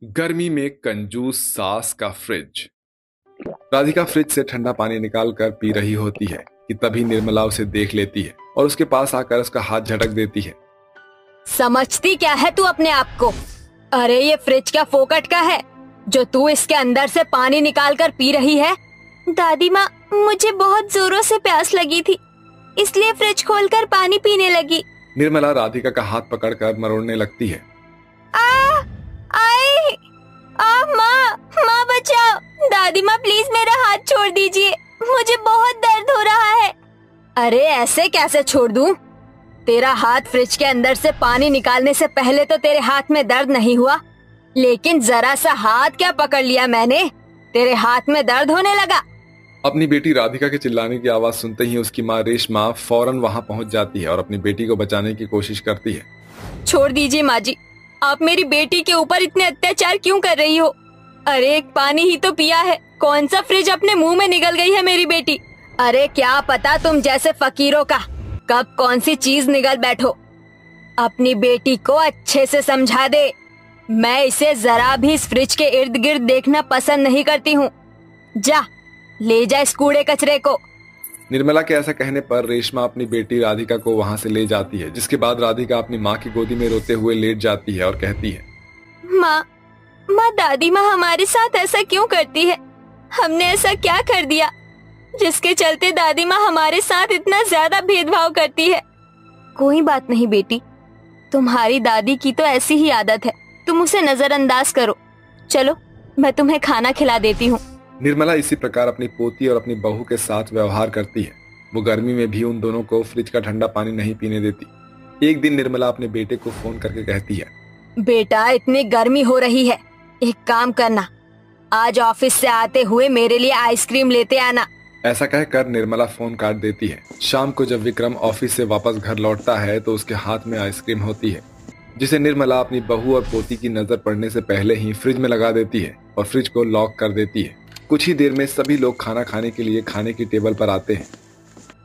गर्मी में कंजूस सास का फ्रिज। राधिका फ्रिज से ठंडा पानी निकाल कर पी रही होती है कि तभी निर्मला उसे देख लेती है और उसके पास आकर उसका हाथ झटक देती है। समझती क्या है तू अपने आप को? अरे ये फ्रिज क्या फोकट का है जो तू इसके अंदर से पानी निकाल कर पी रही है? दादी माँ, मुझे बहुत जोरों से प्यास लगी थी, इसलिए फ्रिज खोलकर पानी पीने लगी। निर्मला राधिका का हाथ पकड़कर मरोड़ने लगती है। माँ बचाओ, दादी माँ प्लीज मेरा हाथ छोड़ दीजिए, मुझे बहुत दर्द हो रहा है। अरे ऐसे कैसे छोड़ दूं? तेरा हाथ फ्रिज के अंदर से पानी निकालने से पहले तो तेरे हाथ में दर्द नहीं हुआ, लेकिन जरा सा हाथ क्या पकड़ लिया मैंने, तेरे हाथ में दर्द होने लगा। अपनी बेटी राधिका के चिल्लाने की आवाज सुनते ही उसकी माँ रेशमा फौरन वहां पहुंच जाती है और अपनी बेटी को बचाने की कोशिश करती है। छोड़ दीजिए माँ जी, आप मेरी बेटी के ऊपर इतने अत्याचार क्यों कर रही हो? अरे एक पानी ही तो पिया है, कौन सा फ्रिज अपने मुंह में निगल गई है मेरी बेटी। अरे क्या पता तुम जैसे फकीरों का कब कौन सी चीज निगल बैठो। अपनी बेटी को अच्छे से समझा दे, मैं इसे जरा भी इस फ्रिज के इर्द गिर्द देखना पसंद नहीं करती हूँ। जा ले जा इस कूड़े कचरे को। निर्मला के ऐसा कहने पर रेशमा अपनी बेटी राधिका को वहां से ले जाती है, जिसके बाद राधिका अपनी माँ की गोदी में रोते हुए लेट जाती है और कहती है, माँ दादी माँ हमारे साथ ऐसा क्यों करती है? हमने ऐसा क्या कर दिया जिसके चलते दादी माँ हमारे साथ इतना ज्यादा भेदभाव करती है? कोई बात नहीं बेटी, तुम्हारी दादी की तो ऐसी ही आदत है, तुम उसे नजरअंदाज करो। चलो मैं तुम्हें खाना खिला देती हूँ। निर्मला इसी प्रकार अपनी पोती और अपनी बहू के साथ व्यवहार करती है। वो गर्मी में भी उन दोनों को फ्रिज का ठंडा पानी नहीं पीने देती। एक दिन निर्मला अपने बेटे को फोन करके कहती है, बेटा इतनी गर्मी हो रही है, एक काम करना, आज ऑफिस से आते हुए मेरे लिए आइसक्रीम लेते आना। ऐसा कहकर निर्मला फोन काट देती है। शाम को जब विक्रम ऑफिस से वापस घर लौटता है तो उसके हाथ में आइसक्रीम होती है, जिसे निर्मला अपनी बहू और पोती की नजर पड़ने से पहले ही फ्रिज में लगा देती है और फ्रिज को लॉक कर देती है। कुछ ही देर में सभी लोग खाना खाने के लिए खाने की टेबल पर आते हैं।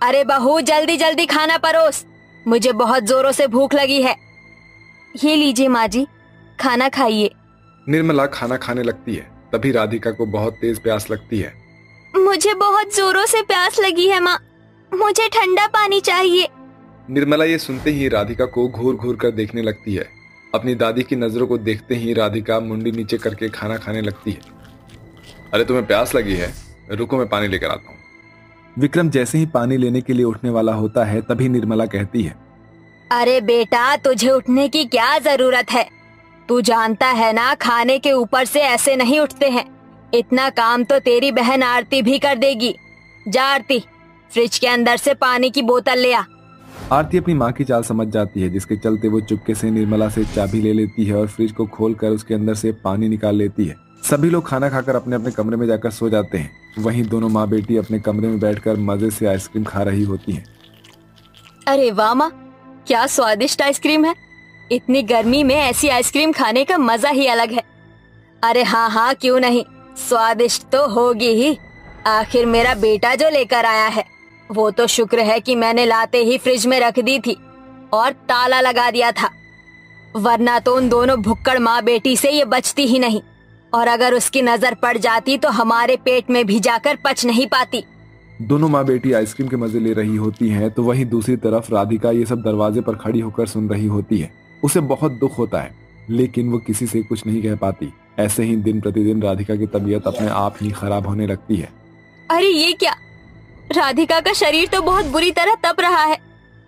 अरे बहू जल्दी जल्दी खाना परोस, मुझे बहुत जोरों से भूख लगी है। ये लीजिए माँ जी, खाना खाइए। निर्मला खाना खाने लगती है, तभी राधिका को बहुत तेज प्यास लगती है। मुझे बहुत जोरों से प्यास लगी है माँ, मुझे ठंडा पानी चाहिए। निर्मला ये सुनते ही राधिका को घूर घूर कर देखने लगती है। अपनी दादी की नजरों को देखते ही राधिका मुंडी नीचे करके खाना खाने लगती है। अरे तुम्हें प्यास लगी है, रुको मैं पानी लेकर आता हूँ। विक्रम जैसे ही पानी लेने के लिए उठने वाला होता है तभी निर्मला कहती है, अरे बेटा तुझे उठने की क्या जरूरत है, तू जानता है ना खाने के ऊपर से ऐसे नहीं उठते हैं। इतना काम तो तेरी बहन आरती भी कर देगी। जा आरती, फ्रिज के अंदर से पानी की बोतल ले आ। आरती अपनी माँ की चाल समझ जाती है, जिसके चलते वो चुपके से निर्मला से चाबी ले लेती है और फ्रिज को खोलकर उसके अंदर से पानी निकाल लेती है। सभी लोग खाना खाकर अपने अपने कमरे में जाकर सो जाते हैं। वहीं दोनों माँ बेटी अपने कमरे में बैठकर मजे से आइसक्रीम खा रही होती हैं। अरे वाह माँ, क्या स्वादिष्ट आइसक्रीम है। इतनी गर्मी में ऐसी आइसक्रीम खाने का मजा ही अलग है। अरे हाँ हाँ क्यों नहीं, स्वादिष्ट तो होगी ही। आखिर मेरा बेटा जो लेकर आया है, वो तो शुक्र है कि मैंने लाते ही फ्रिज में रख दी थी और ताला लगा दिया था, वरना तो उन दोनों भुक्कड़ माँ बेटी से ये बचती ही नहीं, और अगर उसकी नजर पड़ जाती तो हमारे पेट में भी जाकर पच नहीं पाती। दोनों माँ बेटी आइसक्रीम के मजे ले रही होती हैं, तो वहीं दूसरी तरफ राधिका ये सब दरवाजे पर खड़ी होकर सुन रही होती है। उसे बहुत दुख होता है, लेकिन वो किसी से कुछ नहीं कह पाती। ऐसे ही दिन प्रतिदिन राधिका की तबीयत अपने आप ही खराब होने लगती है। अरे ये क्या, राधिका का शरीर तो बहुत बुरी तरह तप रहा है।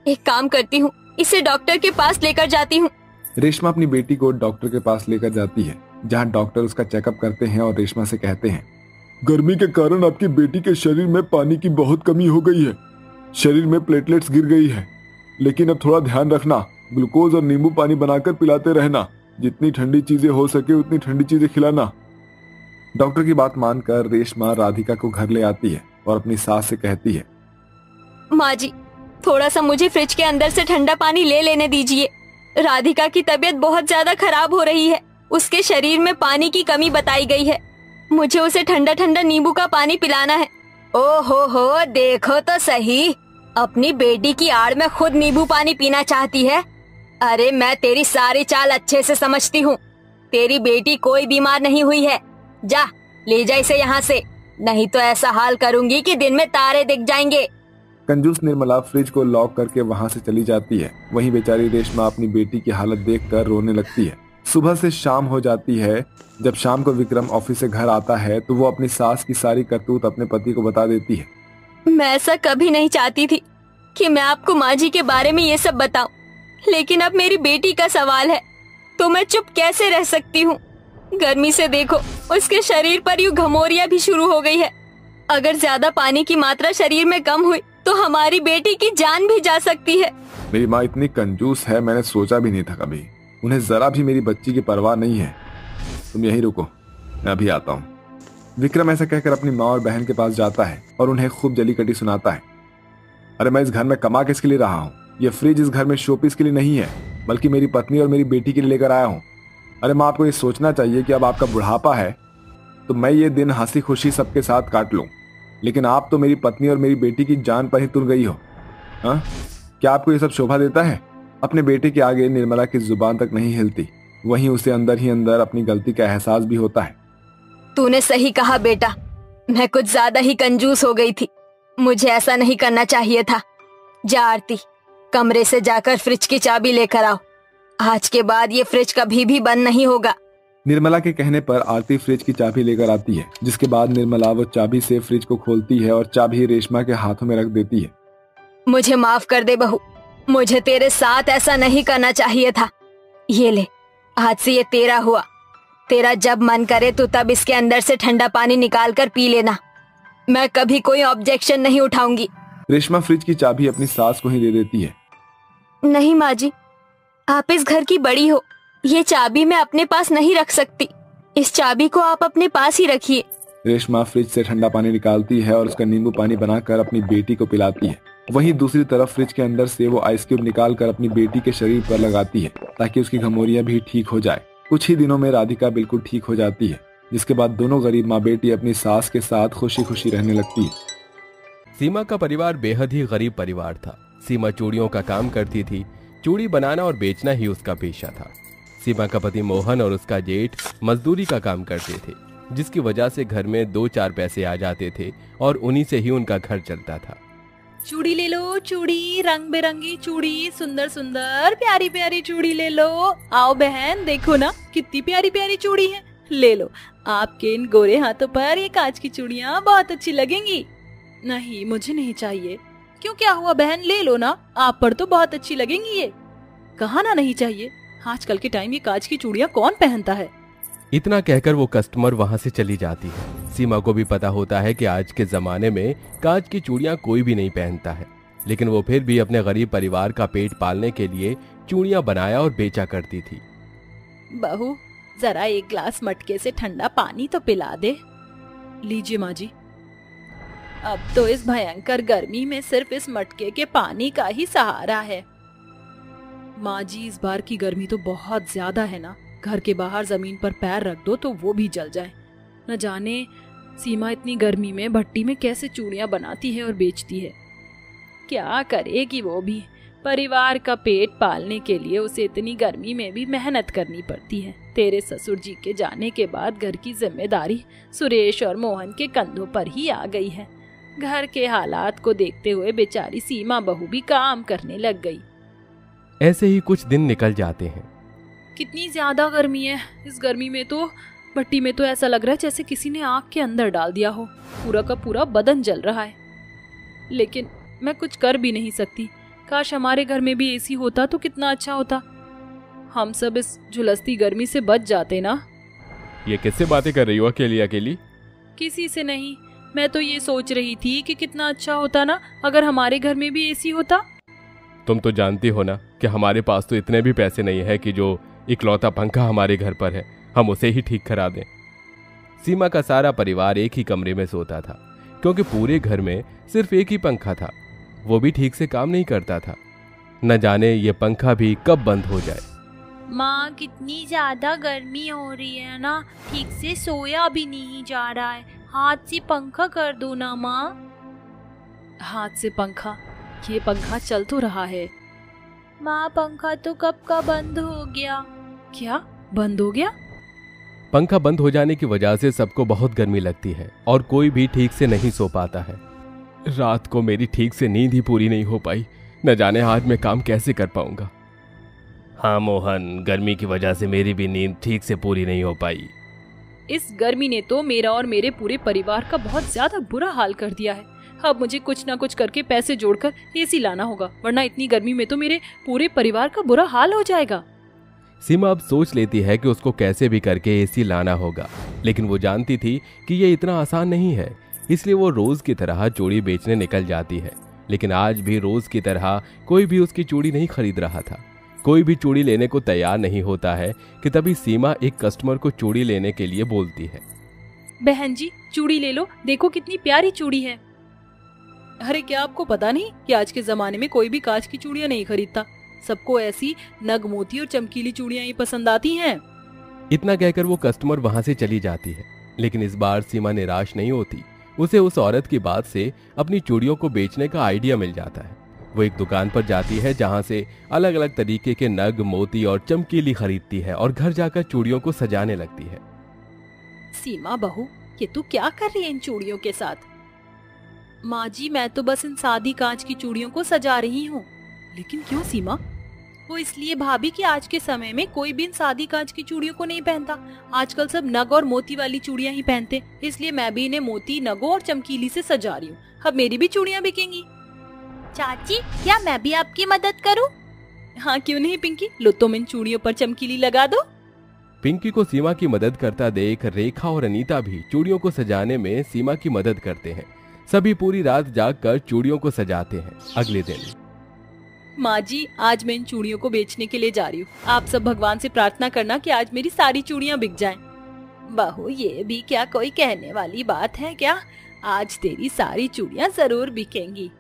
एक काम करती हूँ, इसे डॉक्टर के पास लेकर जाती हूँ। रेशमा अपनी बेटी को डॉक्टर के पास लेकर जाती है, जहाँ डॉक्टर उसका चेकअप करते हैं और रेशमा से कहते हैं, गर्मी के कारण आपकी बेटी के शरीर में पानी की बहुत कमी हो गई है, शरीर में प्लेटलेट्स गिर गई है, लेकिन अब थोड़ा ध्यान रखना, ग्लूकोज और नींबू पानी बनाकर पिलाते रहना, जितनी ठंडी चीजें हो सके उतनी ठंडी चीजें खिलाना। डॉक्टर की बात मानकर रेशमा राधिका को घर ले आती है और अपनी सास से कहती है, माँ जी थोड़ा सा मुझे फ्रिज के अंदर से ठंडा पानी ले लेने दीजिए। राधिका की तबीयत बहुत ज्यादा खराब हो रही है, उसके शरीर में पानी की कमी बताई गई है, मुझे उसे ठंडा ठंडा नींबू का पानी पिलाना है। ओ हो देखो तो सही, अपनी बेटी की आड़ में खुद नींबू पानी पीना चाहती है। अरे मैं तेरी सारी चाल अच्छे से समझती हूँ। तेरी बेटी कोई बीमार नहीं हुई है। जा ले जा इसे यहाँ से, नहीं तो ऐसा हाल करूंगी कि दिन में तारे दिख जाएंगे। कंजूस निर्मला फ्रिज को लॉक करके वहाँ से चली जाती है। वहीं बेचारी रेशमा अपनी बेटी की हालत देखकर रोने लगती है। सुबह से शाम हो जाती है। जब शाम को विक्रम ऑफिस से घर आता है तो वो अपनी सास की सारी करतूत अपने पति को बता देती है। मैं ऐसा कभी नहीं चाहती थी कि मैं आपको माँ जी के बारे में ये सब बताऊं, लेकिन अब मेरी बेटी का सवाल है तो मैं चुप कैसे रह सकती हूँ। गर्मी से देखो, उसके शरीर पर यूं घमौरियां भी शुरू हो गई है। अगर ज्यादा पानी की मात्रा शरीर में कम हुई तो हमारी बेटी की जान भी जा सकती है। मेरी माँ इतनी कंजूस है, मैंने सोचा भी नहीं था कभी। उन्हें जरा भी मेरी बच्ची की परवाह नहीं है। तुम यहीं रुको, मैं अभी आता हूँ। विक्रम ऐसा कहकर अपनी माँ और बहन के पास जाता है और उन्हें खूब जली कटी सुनाता है। अरे मैं इस घर में कमा किसके लिए रहा हूँ? ये फ्रिज इस घर में शोपीस के लिए नहीं है, बल्कि मेरी पत्नी और मेरी बेटी के लिए लेकर आया हूँ। अरे माँ, आपको ये सोचना चाहिए कि अब आपका बुढ़ापा है तो मैं ये दिन हंसी खुशी सबके साथ काट लूँ, लेकिन आप तो मेरी पत्नी और मेरी बेटी की जान पर ही तुल गई हो। हाँ, क्या आपको ये सब शोभा देता है? अपने बेटे के आगे निर्मला की जुबान तक नहीं हिलती। वहीं उसे अंदर ही अंदर अपनी गलती का एहसास भी होता है। तूने सही कहा बेटा, मैं कुछ ज्यादा ही कंजूस हो गई थी। मुझे ऐसा नहीं करना चाहिए था। जा आरती, कमरे से जाकर फ्रिज की चाबी लेकर आओ। आज के बाद ये फ्रिज कभी भी बंद नहीं होगा। निर्मला के कहने पर आरती फ्रिज की चाबी लेकर आती है, जिसके बाद निर्मला वो चाबी से फ्रिज को खोलती है और चाबी रेशमा के हाथों में रख देती है। मुझे माफ कर दे बहू, मुझे तेरे साथ ऐसा नहीं करना चाहिए था। ये ले, आज से ये तेरा हुआ। तेरा जब मन करे तो तब इसके अंदर से ठंडा पानी निकाल कर पी लेना। मैं कभी कोई ऑब्जेक्शन नहीं उठाऊंगी। रेशमा फ्रिज की चाबी अपनी सास को ही दे देती है। नहीं माँ जी, आप इस घर की बड़ी हो, ये चाबी मैं अपने पास नहीं रख सकती। इस चाबी को आप अपने पास ही रखिए। रेशमा फ्रिज से ठंडा पानी निकालती है और उसका नींबू पानी बनाकर अपनी बेटी को पिलाती है। वहीं दूसरी तरफ फ्रिज के अंदर से वो आइस क्यूब निकाल कर अपनी बेटी के शरीर पर लगाती है ताकि उसकी घमौरियां भी ठीक हो जाए। कुछ ही दिनों में राधिका बिल्कुल ठीक हो जाती है, जिसके बाद दोनों गरीब माँ बेटी अपनी सास के साथ खुशी खुशी रहने लगती है। सीमा का परिवार बेहद ही गरीब परिवार था। सीमा चूड़ियों का काम करती थी। चूड़ी बनाना और बेचना ही उसका पेशा था। सीमा का पति मोहन और उसका जेठ मजदूरी का काम करते थे, जिसकी वजह से घर में 2-4 पैसे आ जाते थे और उन्हीं से ही उनका घर चलता था। चूड़ी ले लो, चूड़ी, रंग बिरंगी चूड़ी, सुंदर सुंदर प्यारी प्यारी चूड़ी ले लो। आओ बहन, देखो ना कितनी प्यारी प्यारी चूड़ी है। ले लो, आपके इन गोरे हाथों पर ये कांच की चूड़ियाँ बहुत अच्छी लगेंगी। नहीं, मुझे नहीं चाहिए। क्यों, क्या हुआ बहन? ले लो ना, आप पर तो बहुत अच्छी लगेंगी ये। कहा ना नहीं चाहिए। आजकल के टाइम ये कांच की चूड़ियाँ कौन पहनता है? इतना कहकर वो कस्टमर वहां से चली जाती है। सीमा को भी पता होता है कि आज के जमाने में कांच की चूड़ियां कोई भी नहीं पहनता है, लेकिन वो फिर भी अपने गरीब परिवार का पेट पालने के लिए चूड़ियां बनाया और बेचा करती थी। बहू, जरा एक ग्लास मटके से ठंडा पानी तो पिला दे। लीजिए माँ जी। अब तो इस भयंकर गर्मी में सिर्फ इस मटके के पानी का ही सहारा है। माँ जी, इस बार की गर्मी तो बहुत ज्यादा है ना। घर के बाहर जमीन पर पैर रख दो तो वो भी जल जाए। न जाने सीमा इतनी गर्मी में भट्टी में कैसे चूड़ियां बनाती है और बेचती है। क्या करेगी वो भी। परिवार का पेट पालने के लिए उसे इतनी गर्मी में भी मेहनत करनी पड़ती है। तेरे ससुर जी के जाने के बाद घर की जिम्मेदारी सुरेश और मोहन के कंधों पर ही आ गई है। घर के हालात को देखते हुए बेचारी सीमा बहू भी काम करने लग गई। ऐसे ही कुछ दिन निकल जाते हैं। कितनी ज्यादा गर्मी है। इस गर्मी में तो भट्टी में तो ऐसा लग रहा है जैसे किसी ने आग के अंदर डाल दिया हो। पूरा का पूरा बदन जल रहा है, लेकिन मैं कुछ कर भी नहीं सकती। काश हमारे घर में भी एसी होता तो कितना अच्छा होता। हम सब इस झुलसती गर्मी से बच जाते ना। ये किससे बातें कर रही हो अकेली अकेली? किसी से नहीं, मैं तो ये सोच रही थी कि कितना अच्छा होता ना अगर हमारे घर में भी एसी होता। तुम तो जानती हो ना कि हमारे पास तो इतने भी पैसे नहीं है कि जो इकलौता पंखा हमारे घर पर है हम उसे ही ठीक करा दें। सीमा का सारा परिवार एक ही कमरे में सोता था, क्योंकि पूरे घर में सिर्फ एक ही पंखा था। वो भी ठीक से काम नहीं करता था। न जाने ये पंखा भी कब बंद हो जाए। माँ, कितनी ज्यादा गर्मी हो रही है ना, ठीक से सोया भी नहीं जा रहा है। हाथ से पंखा कर दो ना माँ। हाथ से पंखा? ये पंखा चल तो रहा है। माँ, पंखा तो कब का बंद हो गया। क्या बंद हो गया? पंखा बंद हो जाने की वजह से सबको बहुत गर्मी लगती है और कोई भी ठीक से नहीं सो पाता है। रात को मेरी ठीक से नींद ही पूरी नहीं हो पाई। न जाने आज मैं काम कैसे कर पाऊंगा। हाँ मोहन, गर्मी की वजह से मेरी भी नींद ठीक से पूरी नहीं हो पाई। इस गर्मी ने तो मेरा और मेरे पूरे परिवार का बहुत ज्यादा बुरा हाल कर दिया है। अब मुझे कुछ ना कुछ करके पैसे जोड़कर एसी लाना होगा, वरना इतनी गर्मी में तो मेरे पूरे परिवार का बुरा हाल हो जाएगा। सीमा अब सोच लेती है कि उसको कैसे भी करके एसी लाना होगा, लेकिन वो जानती थी कि ये इतना आसान नहीं है। इसलिए वो रोज की तरह चूड़ी बेचने निकल जाती है। लेकिन आज भी रोज की तरह कोई भी उसकी चूड़ी नहीं खरीद रहा था। कोई भी चूड़ी लेने को तैयार नहीं होता है कि तभी सीमा एक कस्टमर को चूड़ी लेने के लिए बोलती है। बहन जी, चूड़ी ले लो, देखो कितनी प्यारी चूड़ी है। अरे क्या आपको पता नहीं कि आज के जमाने में कोई भी कांच की चूड़ियां नहीं खरीदता। सबको ऐसी नग मोती और चमकीली चूड़ियां ही पसंद आती हैं। इतना कहकर वो कस्टमर वहां से चली जाती है। लेकिन इस बार सीमा निराश नहीं होती। उसे उस औरत की बात से अपनी चूड़ियों को बेचने का आइडिया मिल जाता है। वो एक दुकान पर जाती है जहां से अलग अलग तरीके के नग, मोती और चमकीली खरीदती है और घर जाकर चूड़ियों को सजाने लगती है। सीमा बहू, ये तू क्या कर रही है इन चूड़ियों के साथ? माँ जी, मैं तो बस इन सादी कांच की चूड़ियों को सजा रही हूँ। लेकिन क्यों सीमा? वो इसलिए भाभी कि आज के समय में कोई भी इन सादी कांच की चूड़ियों को नहीं पहनता। आजकल सब नग और मोती वाली चूड़ियां ही पहनते, इसलिए मैं भी इन्हें मोती, नगों और चमकीली से सजा रही हूँ। अब मेरी भी चूड़ियां बिकेंगी। चाची, क्या मैं भी आपकी मदद करूं? हाँ क्यों नहीं पिंकी, लो तुम इन चूड़ियों पर चमकीली लगा दो। पिंकी को सीमा की मदद करता देख रेखा और अनीता भी चूड़ियों को सजाने में सीमा की मदद करते हैं। सभी पूरी रात जागकर चूड़ियों को सजाते हैं। अगले दिन माँ जी, आज मैं इन चूड़ियों को बेचने के लिए जा रही हूँ। आप सब भगवान से प्रार्थना करना कि आज मेरी सारी चूड़ियाँ बिक जाएं। बहू, ये भी क्या कोई कहने वाली बात है क्या? आज तेरी सारी चूड़ियाँ जरूर बिकेंगी।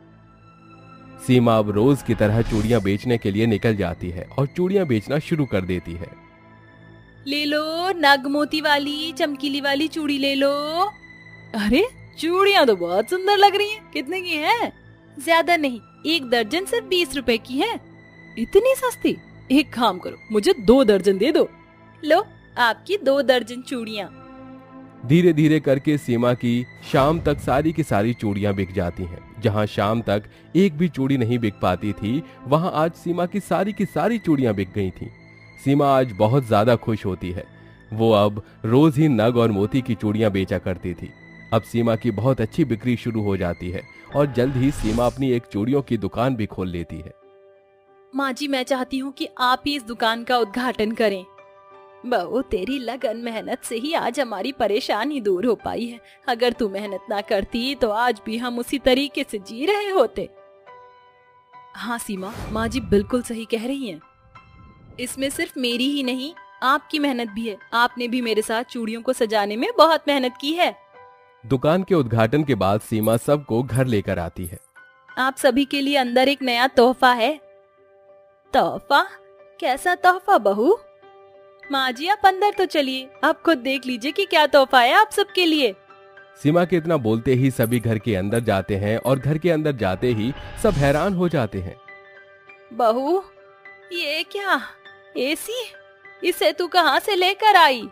सीमा अब रोज की तरह चूड़ियां बेचने के लिए निकल जाती है और चूड़ियां बेचना शुरू कर देती है। ले लो नग मोती वाली, चमकीली वाली चूड़ी ले लो। अरे चूड़ियां तो बहुत सुंदर लग रही हैं। कितने की हैं? ज्यादा नहीं, 1 दर्जन सिर्फ 20 रुपए की है। इतनी सस्ती? एक काम करो, मुझे 2 दर्जन दे दो। लो आपकी 2 दर्जन चूड़ियां। धीरे धीरे करके सीमा की शाम तक सारी की सारी चूड़ियां बिक जाती हैं। जहां शाम तक एक भी चूड़ी नहीं बिक पाती थी, वहां आज सीमा की सारी चूड़ियां बिक गई थीं। सीमा आज बहुत ज्यादा खुश होती है। वो अब रोज ही नग और मोती की चूड़ियां बेचा करती थी। अब सीमा की बहुत अच्छी बिक्री शुरू हो जाती है और जल्द ही सीमा अपनी एक चूड़ियों की दुकान भी खोल लेती है। माँ जी, मैं चाहती हूँ कि आप ही इस दुकान का उद्घाटन करें। बहू, तेरी लगन मेहनत से ही आज हमारी परेशानी दूर हो पाई है। अगर तू मेहनत ना करती तो आज भी हम उसी तरीके से जी रहे होते। हाँ सीमा, माँ जी बिल्कुल सही कह रही हैं। इसमें सिर्फ मेरी ही नहीं, आपकी मेहनत भी है। आपने भी मेरे साथ चूड़ियों को सजाने में बहुत मेहनत की है। दुकान के उद्घाटन के बाद सीमा सबको घर लेकर आती है। आप सभी के लिए अंदर एक नया तोहफा है। तोहफा? कैसा तोहफा बहू? माँ जी, आप अंदर तो चलिए, आप खुद देख लीजिए कि क्या तोहफा है आप सबके लिए। सीमा के इतना बोलते ही सभी घर के अंदर जाते हैं और घर के अंदर जाते ही सब हैरान हो जाते हैं। बहू, ये क्या एसी? इसे तू कहाँ से लेकर आई?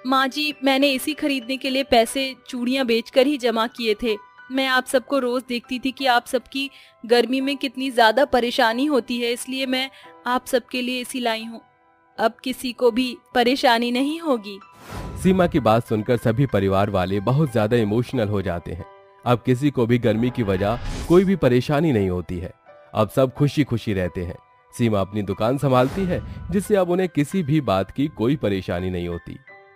माँ जी, मैंने एसी खरीदने के लिए पैसे चूड़ियाँ बेचकर ही जमा किए थे। मैं आप सबको रोज देखती थी कि आप सबकी गर्मी में कितनी ज्यादा परेशानी होती है, इसलिए मैं आप सबके लिए एसी लाई हूँ। अब किसी को भी परेशानी नहीं होगी। सीमा की बात सुनकर सभी परिवार वाले बहुत ज्यादा इमोशनल हो जाते हैं। अब किसी को भी गर्मी की वजह कोई भी परेशानी नहीं होती है। अब सब खुशी खुशी रहते हैं। सीमा अपनी दुकान संभालती है, जिससे अब उन्हें किसी भी बात की कोई परेशानी नहीं होती।